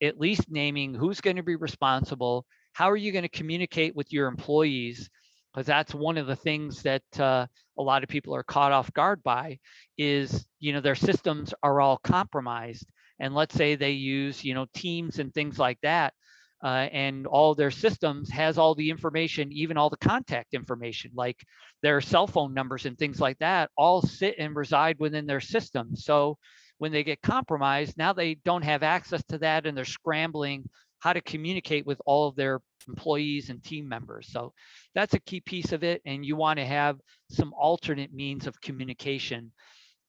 at least naming who's going to be responsible, how are you going to communicate with your employees? Because that's one of the things that a lot of people are caught off guard by is, their systems are all compromised. And let's say they use, Teams and things like that. And all their systems has all the information, even all the contact information, like their cell phone numbers and things like that, all sit and reside within their system. So when they get compromised, now they don't have access to that, and they're scrambling how to communicate with all of their employees and team members. So that's a key piece of it. And you want to have some alternate means of communication,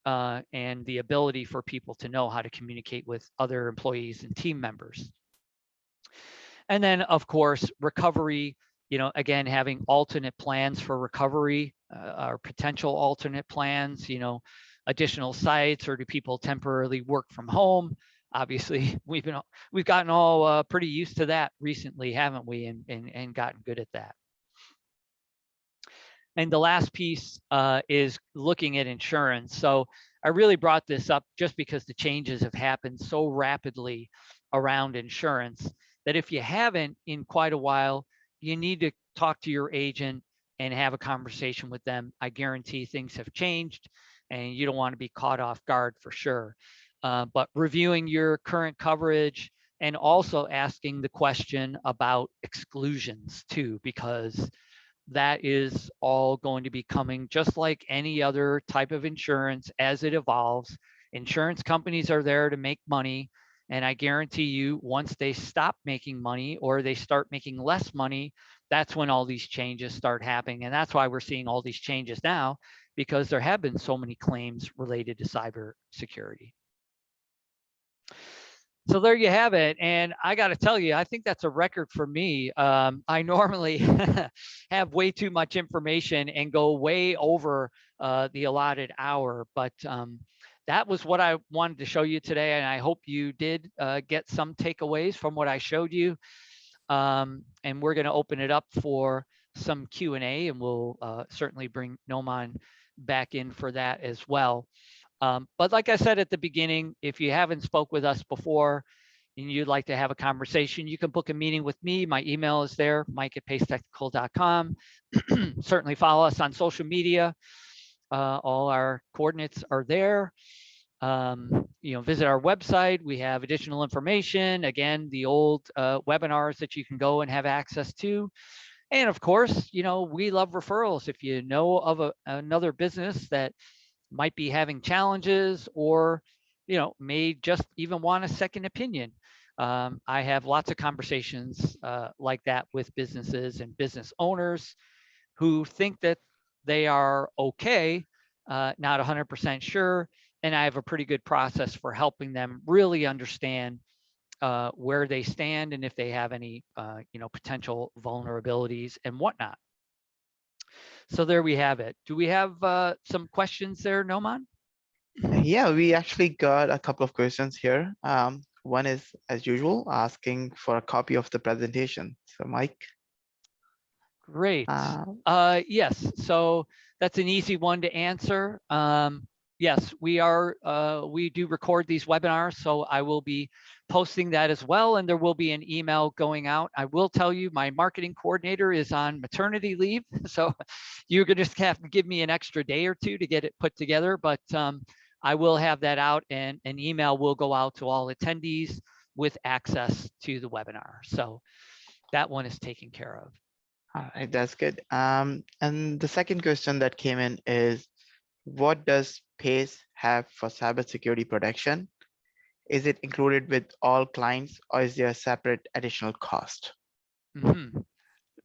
and the ability for people to know how to communicate with other employees and team members. And then, of course, recovery, again, having alternate plans for recovery, or potential alternate plans, additional sites, or do people temporarily work from home? Obviously, we've gotten all pretty used to that recently, haven't we? And gotten good at that. And the last piece is looking at insurance. So I really brought this up just because the changes have happened so rapidly around insurance that if you haven't in quite a while, you need to talk to your agent and have a conversation with them. I guarantee things have changed, and you don't want to be caught off guard for sure. But reviewing your current coverage, and also asking the question about exclusions too, because that is all going to be coming just like any other type of insurance as it evolves. Insurance companies are there to make money. And I guarantee you, once they stop making money or they start making less money, that's when all these changes start happening. And that's why we're seeing all these changes now, because there have been so many claims related to cybersecurity. So there you have it. And I got to tell you, I think that's a record for me. I normally have way too much information and go way over the allotted hour, but that was what I wanted to show you today. And I hope you did get some takeaways from what I showed you. And we're going to open it up for some Q&A, and we'll certainly bring Noman back in for that as well. But like I said at the beginning, if you haven't spoke with us before and you'd like to have a conversation, you can book a meeting with me. My email is there, mike@pacetechnical.com. Certainly follow us on social media. All our coordinates are there. Visit our website. We have additional information. Again, the old webinars that you can go and have access to. And of course, we love referrals. If you know of another business that might be having challenges, or may just even want a second opinion, I have lots of conversations like that with businesses and business owners who think that they are okay, not 100% sure, and I have a pretty good process for helping them really understand where they stand and if they have any potential vulnerabilities and whatnot. So there we have it. Do we have some questions there, Noman? Yeah, we actually got a couple of questions here. One is, as usual, asking for a copy of the presentation. So Mike. Great. Yes, so that's an easy one to answer. Yes, we do record these webinars, so I will be posting that as well, and there will be an email going out. I will tell you, my marketing coordinator is on maternity leave, so you're gonna just have to give me an extra day or two to get it put together, but I will have that out, and an email will go out to all attendees with access to the webinar. So that one is taken care of. All right, that's good. And the second question that came in is, what does PACE have for cybersecurity protection? Is it included with all clients, or is there a separate additional cost? Mm-hmm.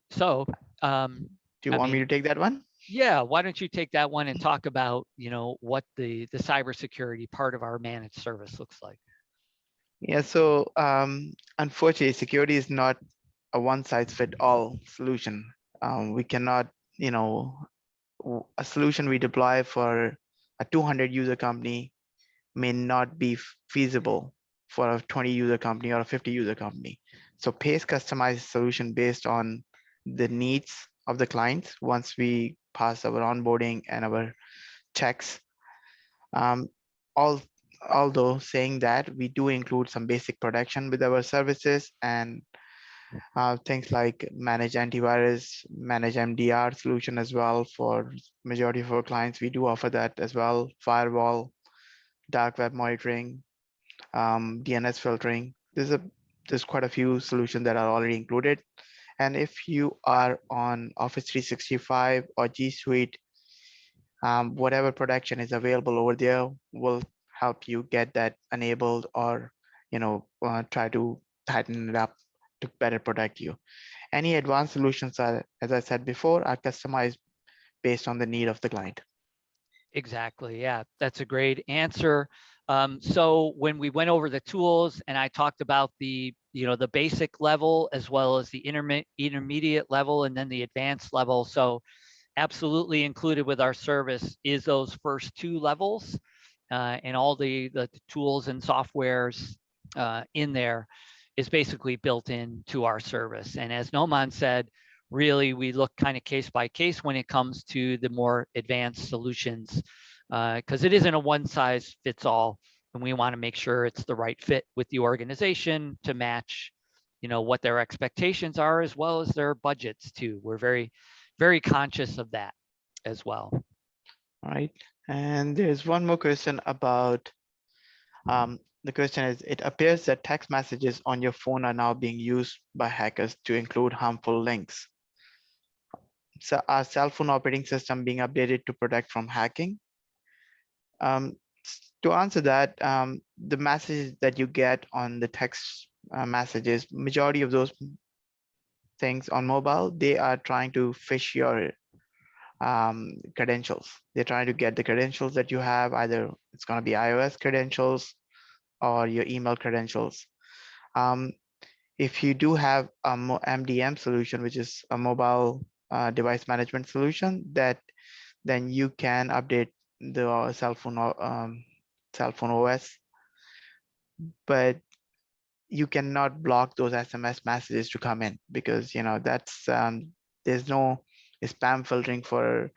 So, Do you want me to take that one? yeah, why don't you take that one and talk about, what the cybersecurity part of our managed service looks like? Yeah, so unfortunately, security is not a one-size-fit-all solution. We cannot, a solution we deploy for a 200 user company may not be feasible for a 20 user company or a 50 user company. So PACE customized solution based on the needs of the clients once we pass our onboarding and our checks. Um, all, although saying that, we do include some basic protection with our services and things like manage antivirus, manage MDR solution as well. For majority of our clients, we do offer that as well. Firewall, dark web monitoring, DNS filtering. There's quite a few solutions that are already included. And if you are on Office 365 or G Suite, whatever protection is available over there will help you get that enabled, or try to tighten it up to better protect you. Any advanced solutions are, as I said before, are customized based on the need of the client. Exactly. Yeah, that's a great answer. So when we went over the tools and I talked about the basic level as well as the intermediate level and then the advanced level. So absolutely included with our service is those first two levels, and all the tools and softwares in there is basically built into our service. And as Noman said, really we look kind of case by case when it comes to the more advanced solutions, because it isn't a one size fits all, and we want to make sure it's the right fit with the organization to match what their expectations are as well as their budgets too. We're very, very conscious of that as well. All right. And there's one more question about, the question is, it appears that text messages on your phone are now being used by hackers to include harmful links. So our cell phone operating system being updated to protect from hacking? To answer that, the messages that you get on the text messages, majority of those things on mobile, they are trying to phish your credentials. They're trying to get the credentials that you have. Either it's going to be iOS credentials or your email credentials. If you do have a MDM solution, which is a mobile device management solution, then you can update the cell phone OS, but you cannot block those SMS messages to come in, because that's there's no spam filtering for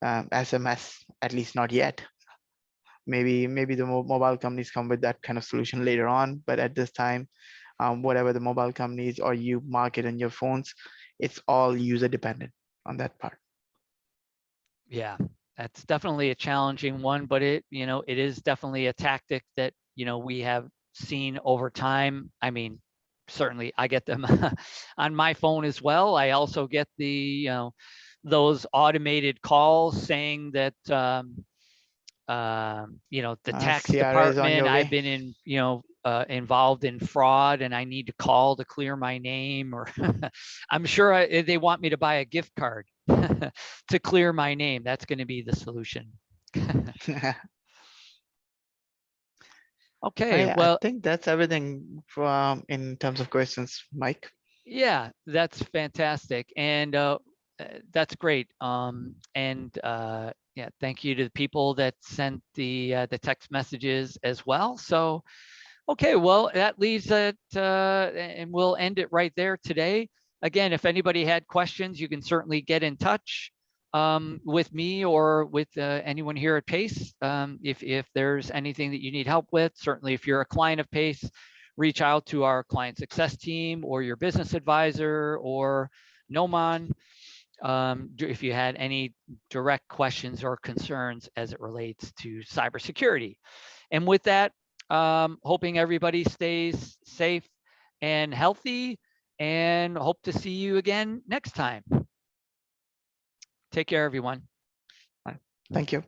SMS, at least not yet. Maybe the mobile companies come with that kind of solution later on, but at this time, whatever the mobile companies or you market in your phones, it's all user dependent on that part. Yeah, that's definitely a challenging one, but it is definitely a tactic that we have seen over time. I mean, certainly I get them on my phone as well. I also get the those automated calls saying that the tax CRA is on department, your I've way. been in involved in fraud and I need to call to clear my name, or I'm sure they want me to buy a gift card to clear my name. That's going to be the solution. Okay, I well, think that's everything from in terms of questions, Mike. yeah, that's fantastic. And that's great. Yeah, thank you to the people that sent the text messages as well. So Okay, well, that leaves it, and we'll end it right there today. Again, if anybody had questions, you can certainly get in touch with me or with anyone here at PACE. If there's anything that you need help with, certainly if you're a client of PACE, reach out to our client success team or your business advisor or Noman if you had any direct questions or concerns as it relates to cybersecurity. And with that, hoping everybody stays safe and healthy, and hope to see you again next time. Take care, everyone. Thank you.